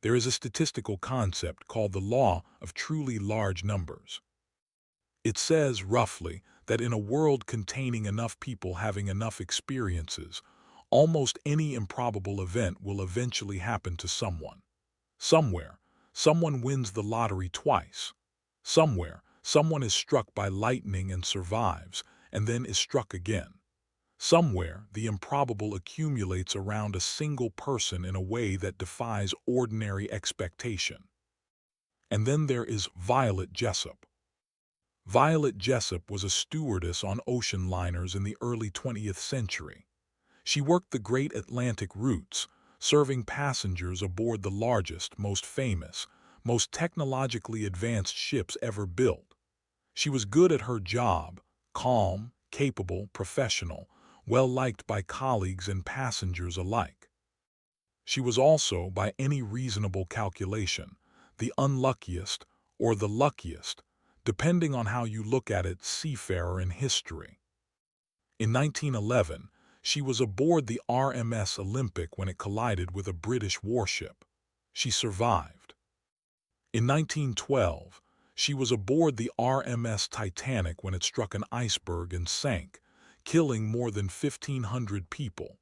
There is a statistical concept called the law of truly large numbers. It says, roughly, that in a world containing enough people having enough experiences, almost any improbable event will eventually happen to someone. Somewhere, someone wins the lottery twice. Somewhere, someone is struck by lightning and survives, and then is struck again. Somewhere, the improbable accumulates around a single person in a way that defies ordinary expectation. And then there is Violet Jessop. Violet Jessop was a stewardess on ocean liners in the early 20th century. She worked the great Atlantic routes, serving passengers aboard the largest, most famous, most technologically advanced ships ever built. She was good at her job, calm, capable, professional, well-liked by colleagues and passengers alike. She was also, by any reasonable calculation, the unluckiest or the luckiest, depending on how you look at it, seafarer in history. In 1911, she was aboard the RMS Olympic when it collided with a British warship. She survived. In 1912, she was aboard the RMS Titanic when it struck an iceberg and sank, killing more than 1,500 people.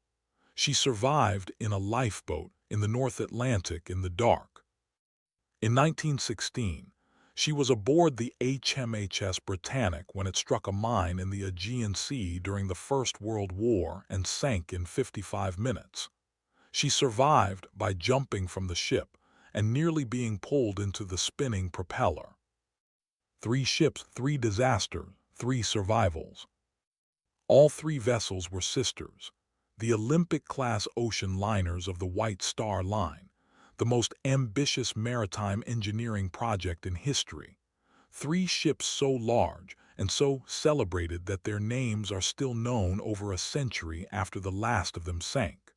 She survived in a lifeboat in the North Atlantic in the dark. In 1916, she was aboard the HMHS Britannic when it struck a mine in the Aegean Sea during the First World War and sank in 55 minutes. She survived by jumping from the ship and nearly being pulled into the spinning propeller. 3 ships, 3 disasters, 3 survivals. All 3 vessels were sisters, the Olympic-class ocean liners of the White Star Line, the most ambitious maritime engineering project in history. 3 ships so large and so celebrated that their names are still known over a century after the last of them sank.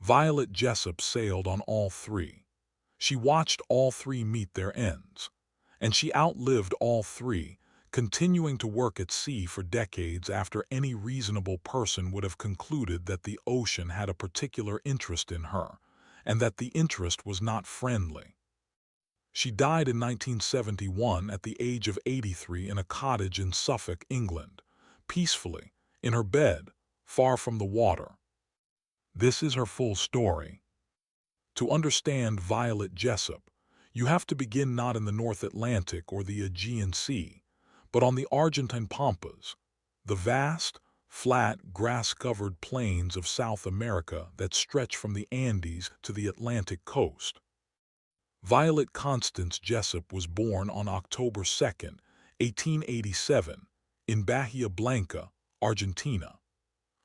Violet Jessop sailed on all 3. She watched all 3 meet their ends. And she outlived all 3, continuing to work at sea for decades after any reasonable person would have concluded that the ocean had a particular interest in her, and that the interest was not friendly. She died in 1971 at the age of 83 in a cottage in Suffolk, England, peacefully, in her bed, far from the water. This is her full story. To understand Violet Jessop, you have to begin not in the North Atlantic or the Aegean Sea, but on the Argentine Pampas, the vast, flat, grass-covered plains of South America that stretch from the Andes to the Atlantic coast. Violet Constance Jessop was born on October 2, 1887, in Bahia Blanca, Argentina.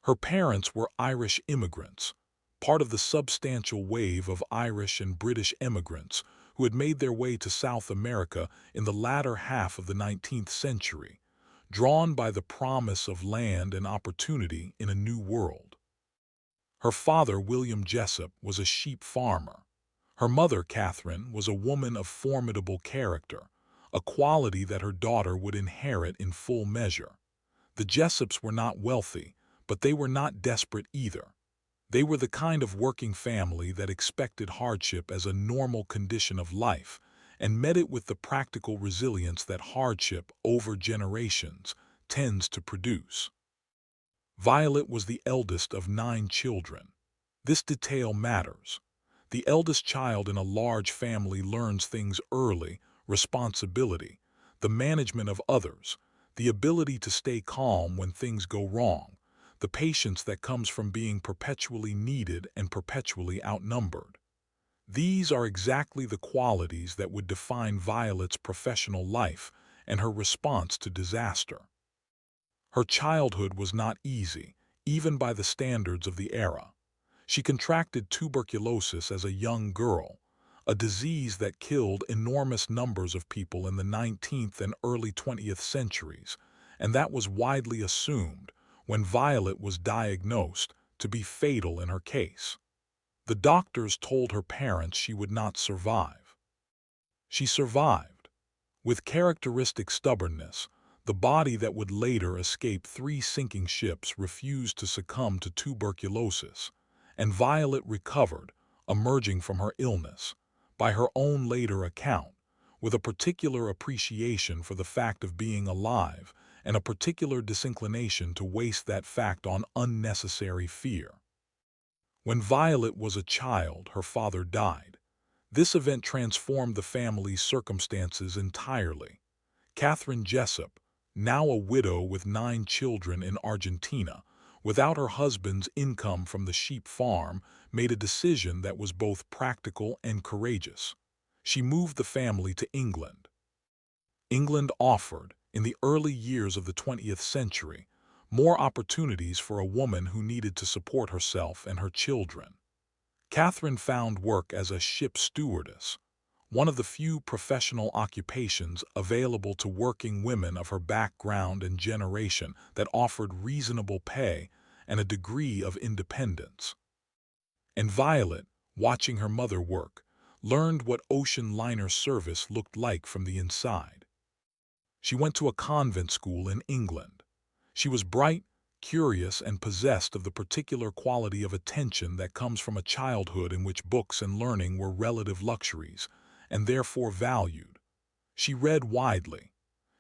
Her parents were Irish immigrants, part of the substantial wave of Irish and British immigrants who had made their way to South America in the latter half of the 19th century, drawn by the promise of land and opportunity in a new world. Her father, William Jessop, was a sheep farmer. Her mother, Catherine, was a woman of formidable character, a quality that her daughter would inherit in full measure. The Jessops were not wealthy, but they were not desperate either. They were the kind of working family that expected hardship as a normal condition of life and met it with the practical resilience that hardship over generations tends to produce. Violet was the eldest of 9 children. This detail matters. The eldest child in a large family learns things early: responsibility, the management of others, the ability to stay calm when things go wrong, the patience that comes from being perpetually needed and perpetually outnumbered. These are exactly the qualities that would define Violet's professional life and her response to disaster. Her childhood was not easy, even by the standards of the era. She contracted tuberculosis as a young girl, a disease that killed enormous numbers of people in the 19th and early 20th centuries, and that was widely assumed, when Violet was diagnosed, to be fatal in her case. The doctors told her parents she would not survive. She survived. With characteristic stubbornness, the body that would later escape 3 sinking ships refused to succumb to tuberculosis, and Violet recovered, emerging from her illness, by her own later account, with a particular appreciation for the fact of being alive and a particular disinclination to waste that fact on unnecessary fear. When Violet was a child, her father died. This event transformed the family's circumstances entirely. Catherine Jessop, now a widow with 9 children in Argentina, without her husband's income from the sheep farm, made a decision that was both practical and courageous. She moved the family to England. England offered, in the early years of the 20th century, more opportunities for a woman who needed to support herself and her children. Catherine found work as a ship stewardess, one of the few professional occupations available to working women of her background and generation that offered reasonable pay and a degree of independence. And Violet, watching her mother work, learned what ocean liner service looked like from the inside. She went to a convent school in England. She was bright, curious, and possessed of the particular quality of attention that comes from a childhood in which books and learning were relative luxuries, and therefore valued. She read widely.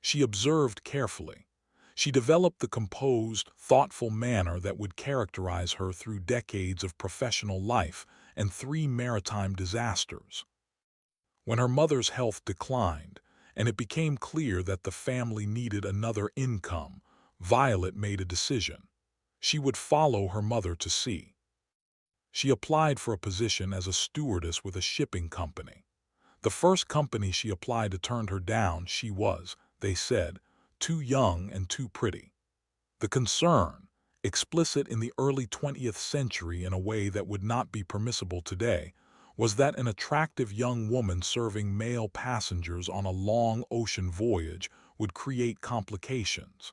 She observed carefully. She developed the composed, thoughtful manner that would characterize her through decades of professional life and 3 maritime disasters. When her mother's health declined, and it became clear that the family needed another income, Violet made a decision. She would follow her mother to sea. She applied for a position as a stewardess with a shipping company. The first company she applied to turned her down. She was, they said, too young and too pretty. The concern, explicit in the early 20th century in a way that would not be permissible today, was that an attractive young woman serving male passengers on a long ocean voyage would create complications.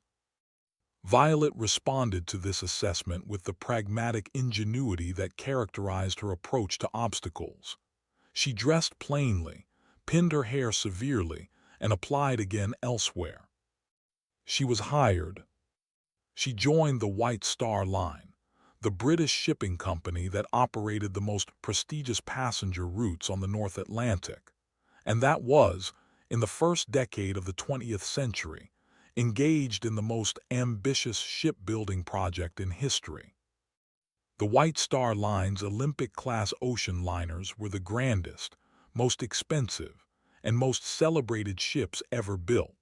Violet responded to this assessment with the pragmatic ingenuity that characterized her approach to obstacles. She dressed plainly, pinned her hair severely, and applied again elsewhere. She was hired. She joined the White Star Line, the British shipping company that operated the most prestigious passenger routes on the North Atlantic, and that was, in the first decade of the 20th century, engaged in the most ambitious shipbuilding project in history. The White Star Line's Olympic-class ocean liners were the grandest, most expensive, and most celebrated ships ever built.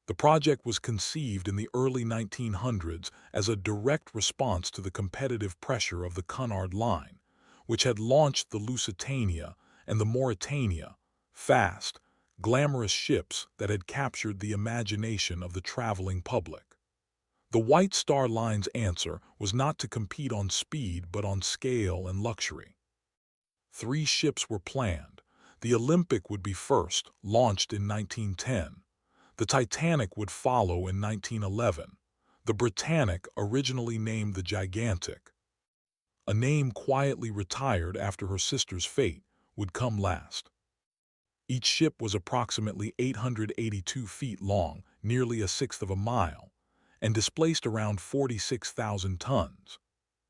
The project was conceived in the early 1900s as a direct response to the competitive pressure of the Cunard Line, which had launched the Lusitania and the Mauretania, fast, glamorous ships that had captured the imagination of the traveling public. The White Star Line's answer was not to compete on speed but on scale and luxury. 3 ships were planned. The Olympic would be first, launched in 1910. The Titanic would follow in 1911. The Britannic, originally named the Gigantic, a name quietly retired after her sister's fate, would come last. Each ship was approximately 882 feet long, nearly a sixth of a mile, and displaced around 46,000 tons.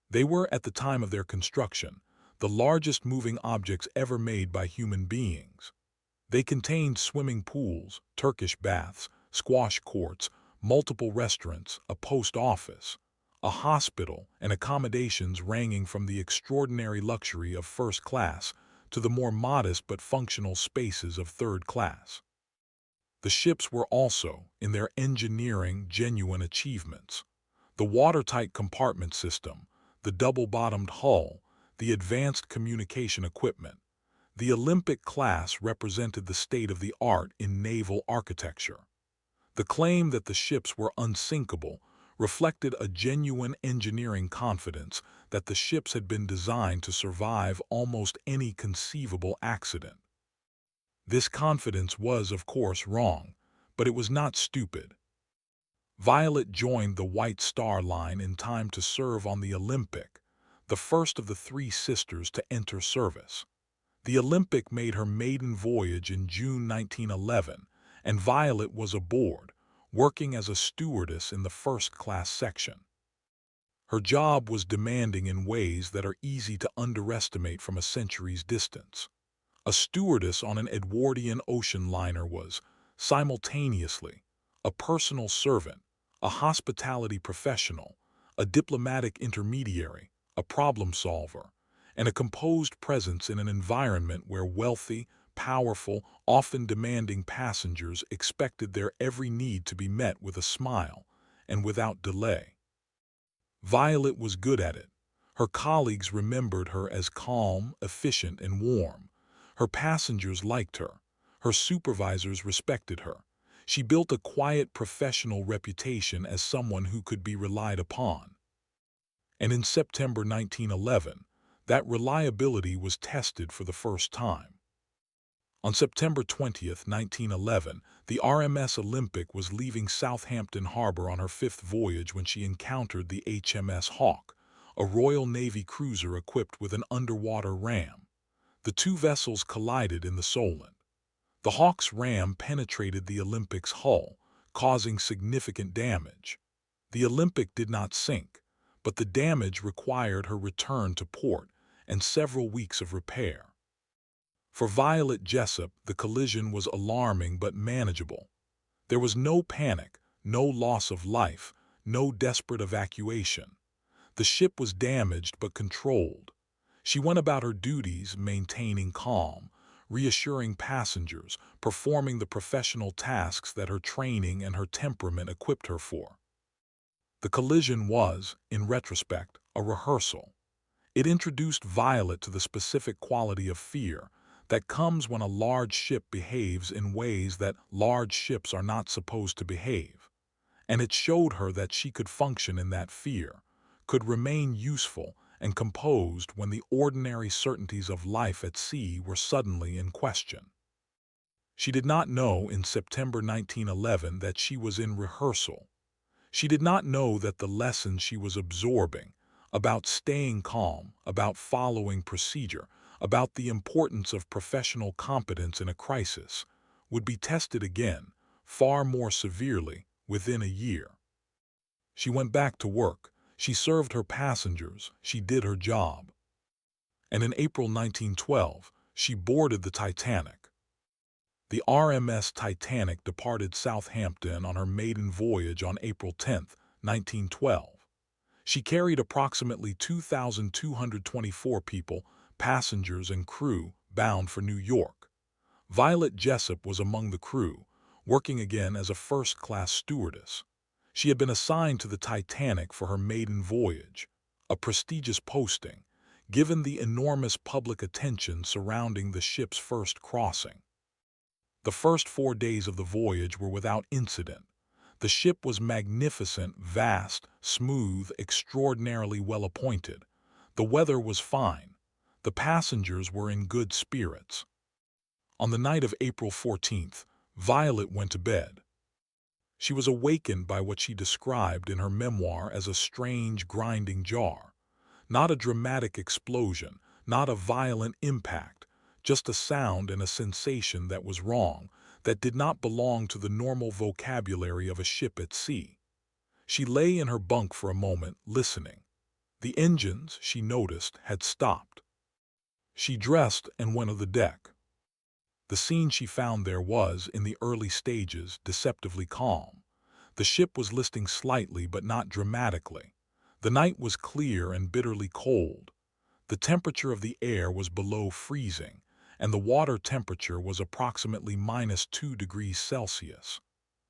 They were, at the time of their construction, the largest moving objects ever made by human beings. They contained swimming pools, Turkish baths, squash courts, multiple restaurants, a post office, a hospital, and accommodations ranging from the extraordinary luxury of first class to the more modest but functional spaces of third class. The ships were also, in their engineering, genuine achievements. The watertight compartment system, the double-bottomed hull, the advanced communication equipment. The Olympic class represented the state-of-the-art in naval architecture. The claim that the ships were unsinkable reflected a genuine engineering confidence that the ships had been designed to survive almost any conceivable accident. This confidence was, of course, wrong, but it was not stupid. Violet joined the White Star Line in time to serve on the Olympic, the first of the 3 sisters to enter service. The Olympic made her maiden voyage in June 1911, and Violet was aboard, working as a stewardess in the first-class section. Her job was demanding in ways that are easy to underestimate from a century's distance. A stewardess on an Edwardian ocean liner was, simultaneously, a personal servant, a hospitality professional, a diplomatic intermediary, a problem solver, and a composed presence in an environment where wealthy, powerful, often demanding passengers expected their every need to be met with a smile and without delay. Violet was good at it. Her colleagues remembered her as calm, efficient, and warm. Her passengers liked her. Her supervisors respected her. She built a quiet professional reputation as someone who could be relied upon. And in September 1911, that reliability was tested for the first time. On September 20th, 1911, the RMS Olympic was leaving Southampton Harbor on her fifth voyage when she encountered the HMS Hawke, a Royal Navy cruiser equipped with an underwater ram. The two vessels collided in the Solent. The Hawke's ram penetrated the Olympic's hull, causing significant damage. The Olympic did not sink, but the damage required her return to port and several weeks of repair. For Violet Jessop, the collision was alarming but manageable. There was no panic, no loss of life, no desperate evacuation. The ship was damaged but controlled. She went about her duties maintaining calm, reassuring passengers, performing the professional tasks that her training and her temperament equipped her for. The collision was, in retrospect, a rehearsal. It introduced Violet to the specific quality of fear that comes when a large ship behaves in ways that large ships are not supposed to behave. And it showed her that she could function in that fear, could remain useful and composed when the ordinary certainties of life at sea were suddenly in question. She did not know in September 1911 that she was in rehearsal. She did not know that the lessons she was absorbing, about staying calm, about following procedure, about the importance of professional competence in a crisis, would be tested again, far more severely, within a year. She went back to work. She served her passengers. She did her job. And in April 1912, she boarded the Titanic. The RMS Titanic departed Southampton on her maiden voyage on April 10, 1912. She carried approximately 2,224 people, passengers and crew, bound for New York. Violet Jessop was among the crew, working again as a first-class stewardess. She had been assigned to the Titanic for her maiden voyage, a prestigious posting, given the enormous public attention surrounding the ship's first crossing. The first 4 days of the voyage were without incident. The ship was magnificent, vast, smooth, extraordinarily well appointed. The weather was fine. The passengers were in good spirits. On the night of April 14th, Violet went to bed. She was awakened by what she described in her memoir as a strange grinding jar. Not a dramatic explosion, not a violent impact, just a sound and a sensation that was wrong, that did not belong to the normal vocabulary of a ship at sea. She lay in her bunk for a moment, listening. The engines, she noticed, had stopped. She dressed and went to the deck. The scene she found there was, in the early stages, deceptively calm. The ship was listing slightly but not dramatically. The night was clear and bitterly cold. The temperature of the air was below freezing, and the water temperature was approximately -2 degrees Celsius.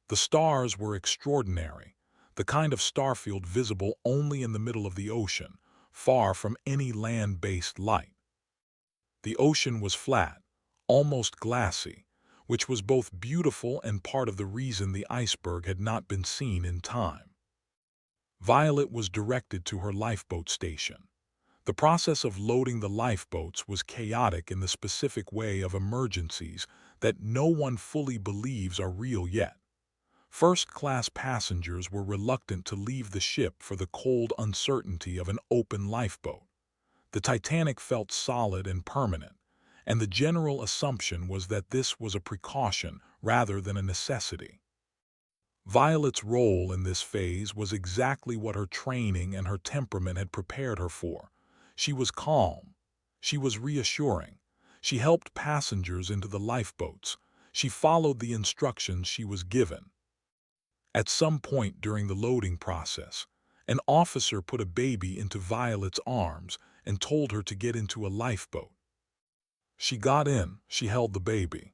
The stars were extraordinary, the kind of starfield visible only in the middle of the ocean, far from any land-based light. The ocean was flat, almost glassy, which was both beautiful and part of the reason the iceberg had not been seen in time. Violet was directed to her lifeboat station. The process of loading the lifeboats was chaotic in the specific way of emergencies that no one fully believes are real yet. First-class passengers were reluctant to leave the ship for the cold uncertainty of an open lifeboat. The Titanic felt solid and permanent, and the general assumption was that this was a precaution rather than a necessity. Violet's role in this phase was exactly what her training and her temperament had prepared her for. She was calm. She was reassuring. She helped passengers into the lifeboats. She followed the instructions she was given. At some point during the loading process, an officer put a baby into Violet's arms and told her to get into a lifeboat. She got in, she held the baby.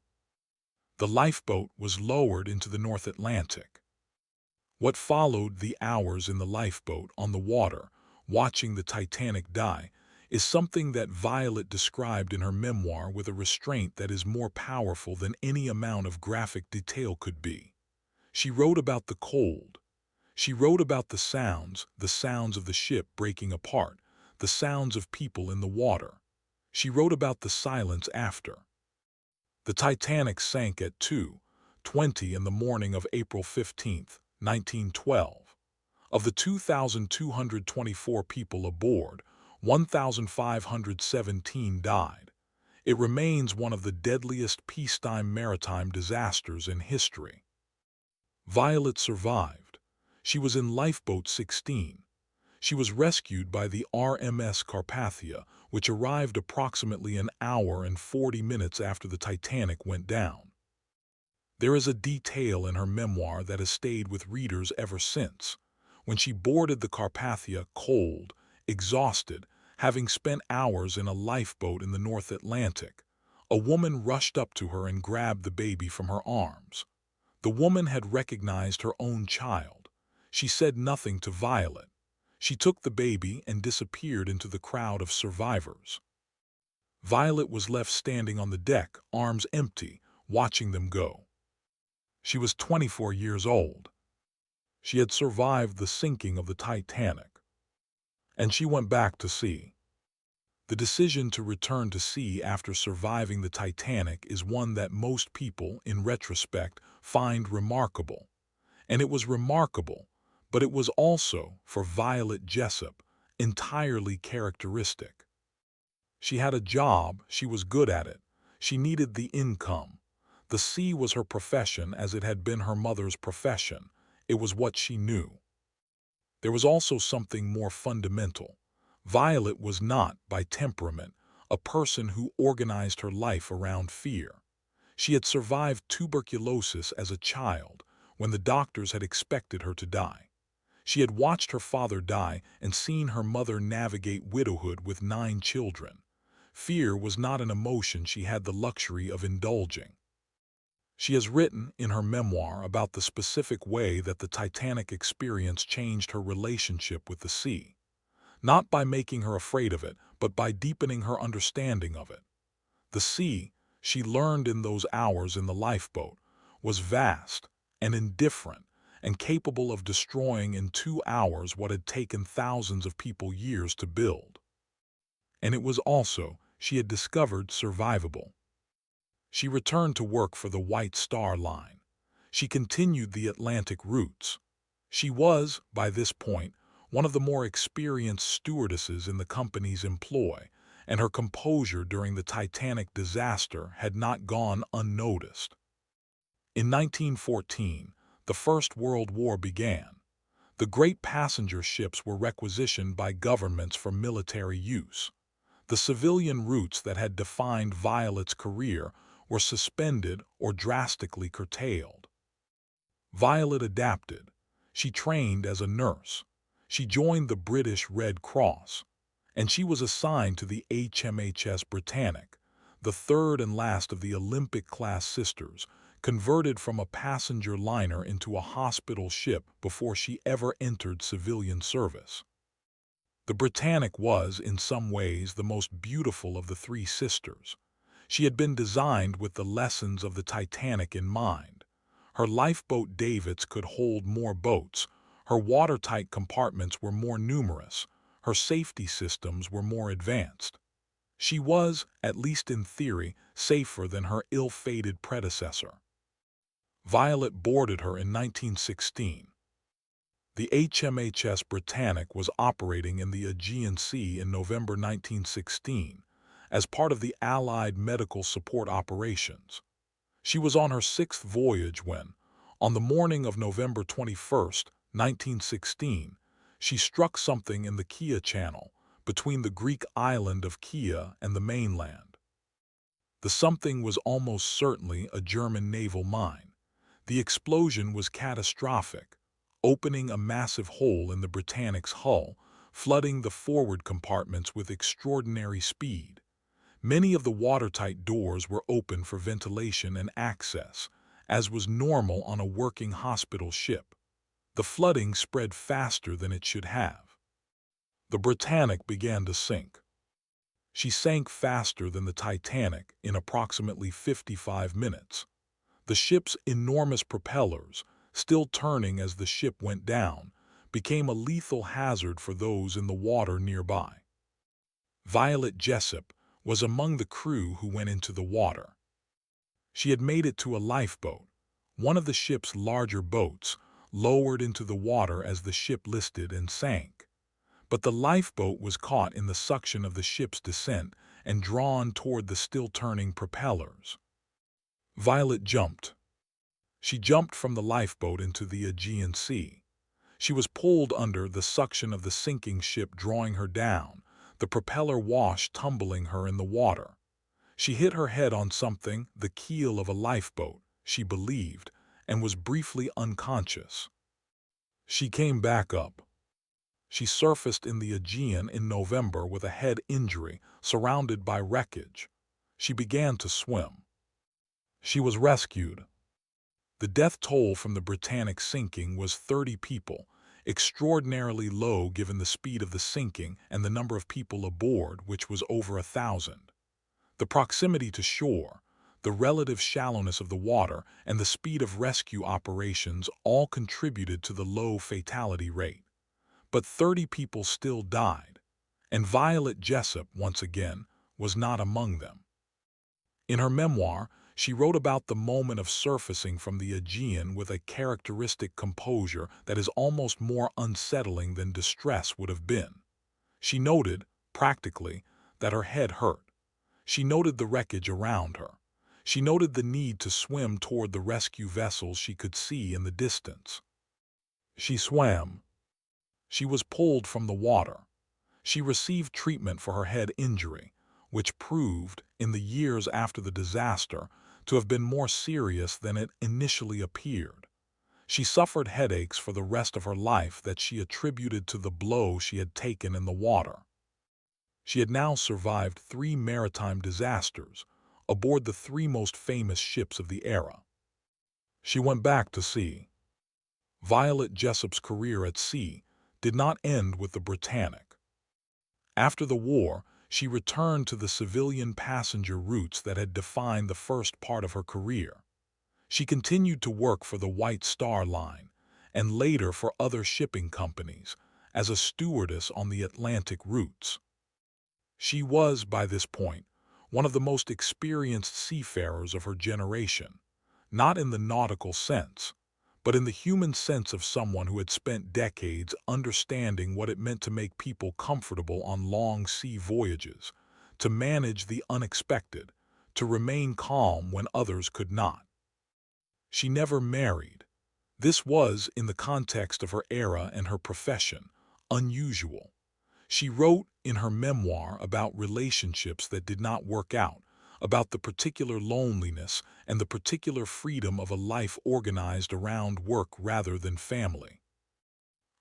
The lifeboat was lowered into the North Atlantic. What followed the hours in the lifeboat on the water, watching the Titanic die, is something that Violet described in her memoir with a restraint that is more powerful than any amount of graphic detail could be. She wrote about the cold. She wrote about the sounds of the ship breaking apart, the sounds of people in the water. She wrote about the silence after. The Titanic sank at 2:20 in the morning of April 15, 1912. Of the 2,224 people aboard, 1,517 died. It remains one of the deadliest peacetime maritime disasters in history. Violet survived. She was in Lifeboat 16. She was rescued by the RMS Carpathia, which arrived approximately an hour and 40 minutes after the Titanic went down. There is a detail in her memoir that has stayed with readers ever since. When she boarded the Carpathia, cold, exhausted, having spent hours in a lifeboat in the North Atlantic, a woman rushed up to her and grabbed the baby from her arms. The woman had recognized her own child. She said nothing to Violet. She took the baby and disappeared into the crowd of survivors. Violet was left standing on the deck, arms empty, watching them go. She was 24 years old. She had survived the sinking of the Titanic. And she went back to sea. The decision to return to sea after surviving the Titanic is one that most people, in retrospect, find remarkable. And it was remarkable, but it was also, for Violet Jessop, entirely characteristic. She had a job, she was good at it, she needed the income. The sea was her profession as it had been her mother's profession. It was what she knew. There was also something more fundamental. Violet was not, by temperament, a person who organized her life around fear. She had survived tuberculosis as a child, when the doctors had expected her to die. She had watched her father die and seen her mother navigate widowhood with 9 children. Fear was not an emotion she had the luxury of indulging. She has written in her memoir about the specific way that the Titanic experience changed her relationship with the sea. Not by making her afraid of it, but by deepening her understanding of it. The sea, she learned in those hours in the lifeboat, was vast and indifferent and capable of destroying in 2 hours what had taken thousands of people years to build. And it was also, she had discovered, survivable. She returned to work for the White Star Line. She continued the Atlantic routes. She was, by this point, one of the more experienced stewardesses in the company's employ, and her composure during the Titanic disaster had not gone unnoticed. In 1914, the First World War began. The great passenger ships were requisitioned by governments for military use. The civilian routes that had defined Violet's career were suspended or drastically curtailed. Violet adapted. She trained as a nurse. She joined the British Red Cross, and she was assigned to the HMHS Britannic, the third and last of the Olympic-class sisters, converted from a passenger liner into a hospital ship before she ever entered civilian service. The Britannic was, in some ways, the most beautiful of the 3 sisters. She had been designed with the lessons of the Titanic in mind. Her lifeboat davits could hold more boats, her watertight compartments were more numerous, her safety systems were more advanced. She was, at least in theory, safer than her ill-fated predecessor. Violet boarded her in 1916. The HMHS Britannic was operating in the Aegean Sea in November 1916 as part of the Allied medical support operations. She was on her 6th voyage when, on the morning of November 21, 1916, she struck something in the Kea Channel between the Greek island of Kea and the mainland. The something was almost certainly a German naval mine. The explosion was catastrophic, opening a massive hole in the Britannic's hull, flooding the forward compartments with extraordinary speed. Many of the watertight doors were open for ventilation and access, as was normal on a working hospital ship. The flooding spread faster than it should have. The Britannic began to sink. She sank faster than the Titanic in approximately 55 minutes. The ship's enormous propellers, still turning as the ship went down, became a lethal hazard for those in the water nearby. Violet Jessop was among the crew who went into the water. She had made it to a lifeboat, one of the ship's larger boats, lowered into the water as the ship listed and sank. But the lifeboat was caught in the suction of the ship's descent and drawn toward the still-turning propellers. Violet jumped. She jumped from the lifeboat into the Aegean Sea. She was pulled under the suction of the sinking ship, drawing her down, the propeller wash tumbling her in the water. She hit her head on something, the keel of a lifeboat, she believed, and was briefly unconscious. She came back up. She surfaced in the Aegean in November with a head injury, surrounded by wreckage. She began to swim. She was rescued. The death toll from the Britannic sinking was 30 people, extraordinarily low given the speed of the sinking and the number of people aboard, which was over 1,000. The proximity to shore, the relative shallowness of the water, and the speed of rescue operations all contributed to the low fatality rate. But 30 people still died, and Violet Jessop, once again, was not among them. In her memoir, she wrote about the moment of surfacing from the Aegean with a characteristic composure that is almost more unsettling than distress would have been. She noted, practically, that her head hurt. She noted the wreckage around her. She noted the need to swim toward the rescue vessels she could see in the distance. She swam. She was pulled from the water. She received treatment for her head injury, which proved, in the years after the disaster, to have been more serious than it initially appeared. She suffered headaches for the rest of her life that she attributed to the blow she had taken in the water. She had now survived 3 maritime disasters, aboard the 3 most famous ships of the era. She went back to sea. Violet Jessop's career at sea did not end with the Britannic. After the war, she returned to the civilian passenger routes that had defined the first part of her career. She continued to work for the White Star Line, and later for other shipping companies, as a stewardess on the Atlantic routes. She was, by this point, one of the most experienced seafarers of her generation, not in the nautical sense, but in the human sense of someone who had spent decades understanding what it meant to make people comfortable on long sea voyages, to manage the unexpected, to remain calm when others could not. She never married. This was, in the context of her era and her profession, unusual. She wrote in her memoir about relationships that did not work out, about the particular loneliness and the particular freedom of a life organized around work rather than family.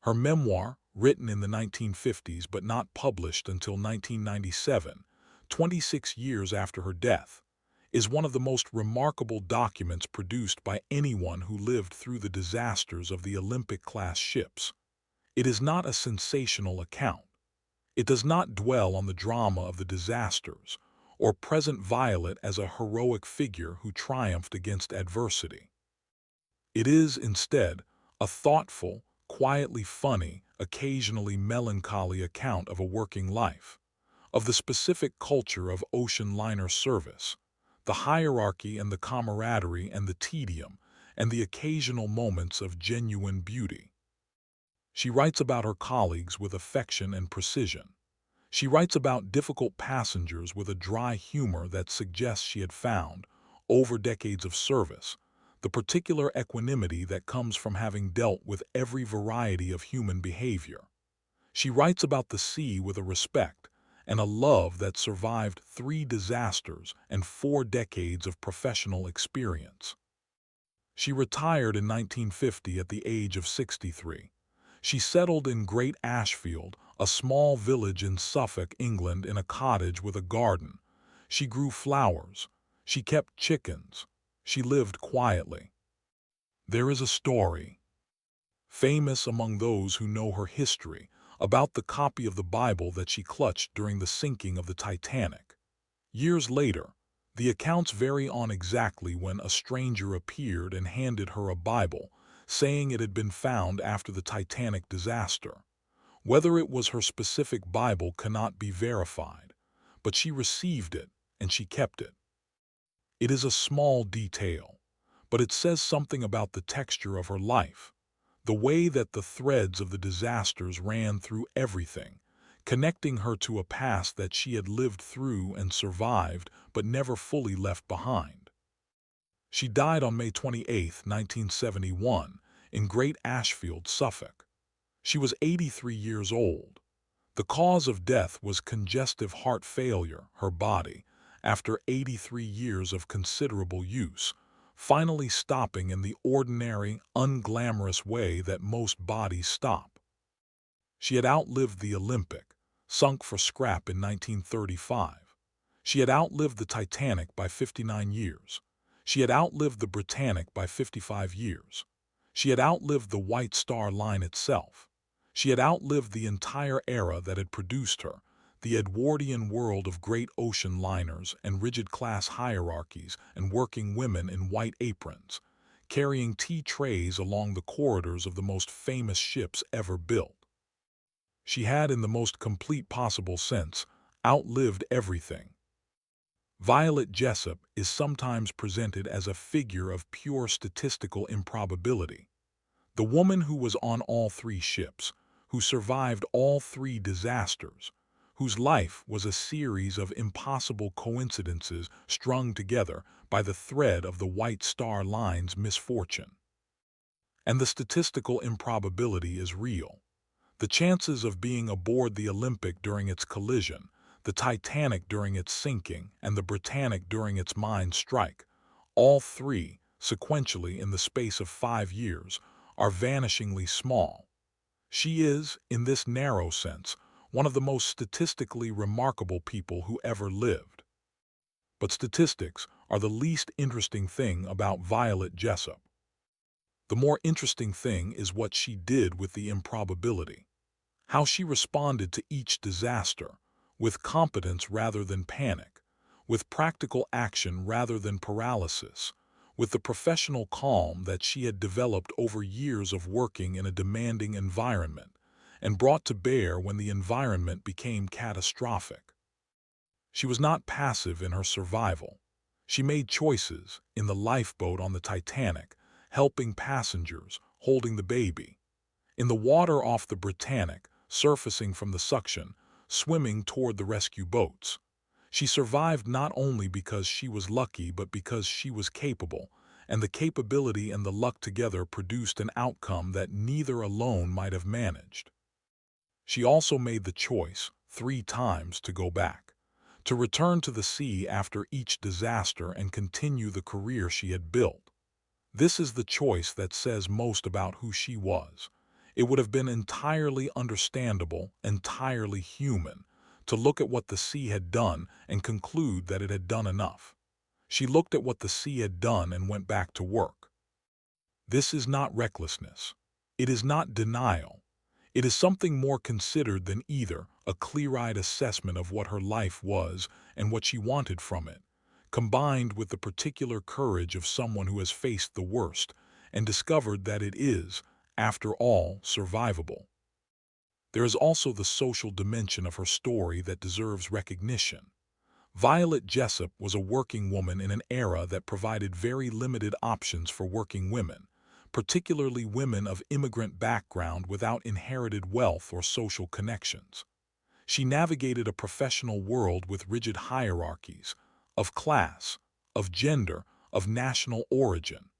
Her memoir, written in the 1950s but not published until 1997, 26 years after her death, is one of the most remarkable documents produced by anyone who lived through the disasters of the Olympic-class ships. It is not a sensational account. It does not dwell on the drama of the disasters, or present Violet as a heroic figure who triumphed against adversity. It is, instead, a thoughtful, quietly funny, occasionally melancholy account of a working life, of the specific culture of ocean liner service, the hierarchy and the camaraderie and the tedium, and the occasional moments of genuine beauty. She writes about her colleagues with affection and precision. She writes about difficult passengers with a dry humor that suggests she had found, over decades of service, the particular equanimity that comes from having dealt with every variety of human behavior. She writes about the sea with a respect, and a love that survived 3 disasters and 4 decades of professional experience. She retired in 1950 at the age of 63. She settled in Great Ashfield, a small village in Suffolk, England, in a cottage with a garden. She grew flowers. She kept chickens. She lived quietly. There is a story, famous among those who know her history, about the copy of the Bible that she clutched during the sinking of the Titanic. Years later, the accounts vary on exactly when a stranger appeared and handed her a Bible, saying it had been found after the Titanic disaster. Whether it was her specific Bible cannot be verified, but she received it and she kept it. It is a small detail, but it says something about the texture of her life, the way that the threads of the disasters ran through everything, connecting her to a past that she had lived through and survived but never fully left behind. She died on May 28, 1971, in Great Ashfield, Suffolk. She was 83 years old. The cause of death was congestive heart failure, her body, after 83 years of considerable use, finally stopping in the ordinary, unglamorous way that most bodies stop. She had outlived the Olympic, sunk for scrap in 1935. She had outlived the Titanic by 59 years. She had outlived the Britannic by 55 years. She had outlived the White Star Line itself. She had outlived the entire era that had produced her, the Edwardian world of great ocean liners and rigid class hierarchies and working women in white aprons, carrying tea trays along the corridors of the most famous ships ever built. She had, in the most complete possible sense, outlived everything. Violet Jessop is sometimes presented as a figure of pure statistical improbability. The woman who was on all 3 ships, who survived all 3 disasters, whose life was a series of impossible coincidences strung together by the thread of the White Star Line's misfortune. And the statistical improbability is real. The chances of being aboard the Olympic during its collision, the Titanic during its sinking, and the Britannic during its mine strike, all 3, sequentially in the space of 5 years, are vanishingly small. She is, in this narrow sense, one of the most statistically remarkable people who ever lived. But statistics are the least interesting thing about Violet Jessop. The more interesting thing is what she did with the improbability. How she responded to each disaster, with competence rather than panic, with practical action rather than paralysis, with the professional calm that she had developed over years of working in a demanding environment, and brought to bear when the environment became catastrophic. She was not passive in her survival. She made choices, in the lifeboat on the Titanic, helping passengers, holding the baby. In the water off the Britannic, surfacing from the suction, swimming toward the rescue boats. She survived not only because she was lucky but because she was capable, and the capability and the luck together produced an outcome that neither alone might have managed. She also made the choice, 3 times, to go back, to return to the sea after each disaster and continue the career she had built. This is the choice that says most about who she was. It would have been entirely understandable, entirely human, to look at what the sea had done and conclude that it had done enough. She looked at what the sea had done and went back to work. This is not recklessness. It is not denial. It is something more considered than either, a clear-eyed assessment of what her life was and what she wanted from it, combined with the particular courage of someone who has faced the worst and discovered that it is, after all, survivable. There is also the social dimension of her story that deserves recognition. Violet Jessop was a working woman in an era that provided very limited options for working women, particularly women of immigrant background without inherited wealth or social connections. She navigated a professional world with rigid hierarchies, of class, of gender, of national origin,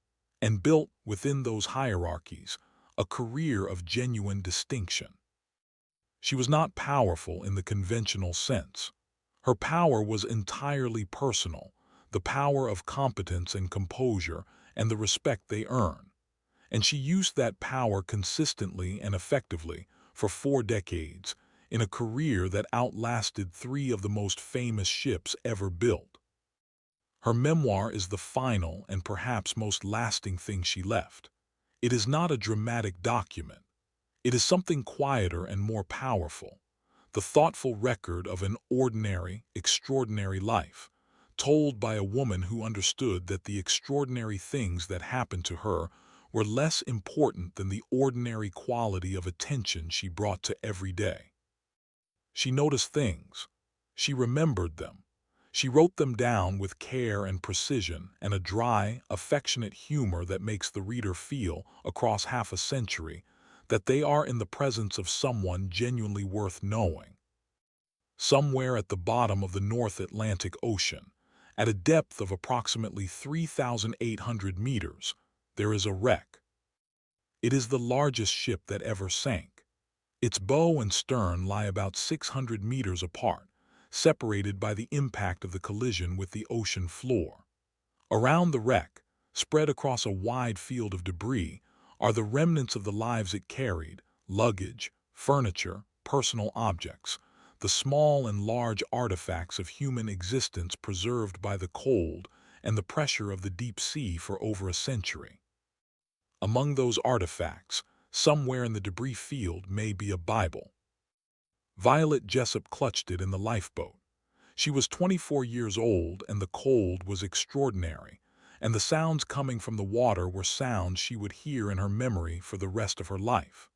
and built, within those hierarchies, a career of genuine distinction. She was not powerful in the conventional sense. Her power was entirely personal, the power of competence and composure and the respect they earn. And she used that power consistently and effectively for 4 decades in a career that outlasted 3 of the most famous ships ever built. Her memoir is the final and perhaps most lasting thing she left. It is not a dramatic document. It is something quieter and more powerful, the thoughtful record of an ordinary, extraordinary life, told by a woman who understood that the extraordinary things that happened to her were less important than the ordinary quality of attention she brought to every day. She noticed things. She remembered them. She wrote them down with care and precision and a dry, affectionate humor that makes the reader feel, across half a century, that they are in the presence of someone genuinely worth knowing. Somewhere at the bottom of the North Atlantic Ocean, at a depth of approximately 3,800 meters, there is a wreck. It is the largest ship that ever sank. Its bow and stern lie about 600 meters apart, separated by the impact of the collision with the ocean floor. Around the wreck, spread across a wide field of debris, are the remnants of the lives it carried: luggage, furniture, personal objects, the small and large artifacts of human existence preserved by the cold and the pressure of the deep sea for over a century. Among those artifacts, somewhere in the debris field, may be a Bible. Violet Jessop clutched it in the lifeboat. She was 24 years old, and the cold was extraordinary, and the sounds coming from the water were sounds she would hear in her memory for the rest of her life.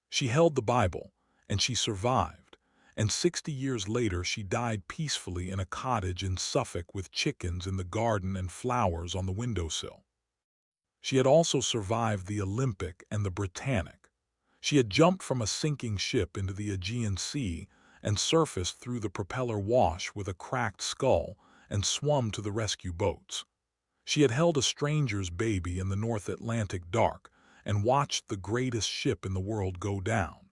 She held the Bible, and she survived, and 60 years later she died peacefully in a cottage in Suffolk with chickens in the garden and flowers on the windowsill. She had also survived the Olympic and the Britannic. She had jumped from a sinking ship into the Aegean Sea and surfaced through the propeller wash with a cracked skull and swum to the rescue boats. She had held a stranger's baby in the North Atlantic dark and watched the greatest ship in the world go down.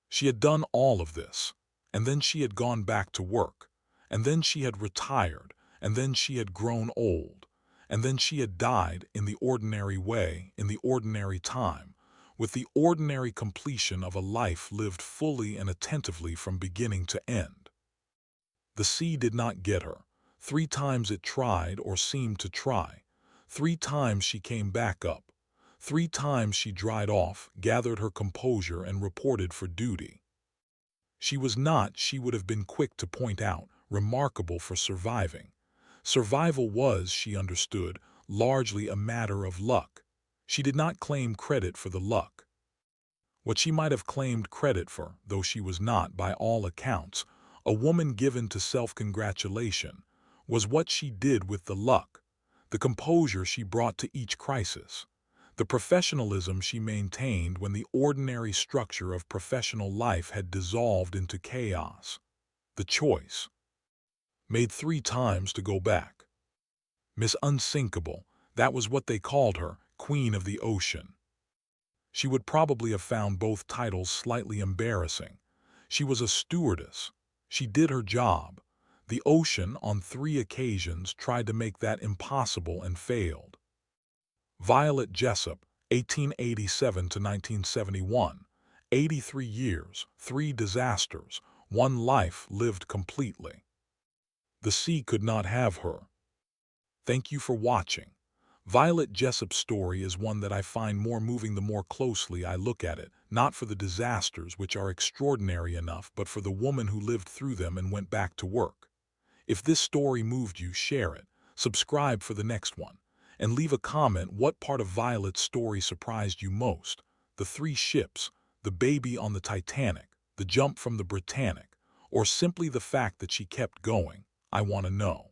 She had done all of this, and then she had gone back to work, and then she had retired, and then she had grown old, and then she had died in the ordinary way, in the ordinary time, with the ordinary completion of a life lived fully and attentively from beginning to end. The sea did not get her. 3 times it tried or seemed to try. 3 times she came back up. 3 times she dried off, gathered her composure, and reported for duty. She was not, she would have been quick to point out, remarkable for surviving. Survival was, she understood, largely a matter of luck. She did not claim credit for the luck. What she might have claimed credit for, though she was not, by all accounts, a woman given to self-congratulation, was what she did with the luck, the composure she brought to each crisis, the professionalism she maintained when the ordinary structure of professional life had dissolved into chaos, the choice made 3 times to go back. Miss Unsinkable, that was what they called her, Queen of the Ocean. She would probably have found both titles slightly embarrassing. She was a stewardess. She did her job. The ocean, on 3 occasions, tried to make that impossible and failed. Violet Jessop, 1887 to 1971, 83 years, 3 disasters, 1 life lived completely. The sea could not have her. Thank you for watching. Violet Jessop's story is one that I find more moving the more closely I look at it, not for the disasters, which are extraordinary enough, but for the woman who lived through them and went back to work. If this story moved you, share it, subscribe for the next one, and leave a comment what part of Violet's story surprised you most: the 3 ships, the baby on the Titanic, the jump from the Britannic, or simply the fact that she kept going. I want to know.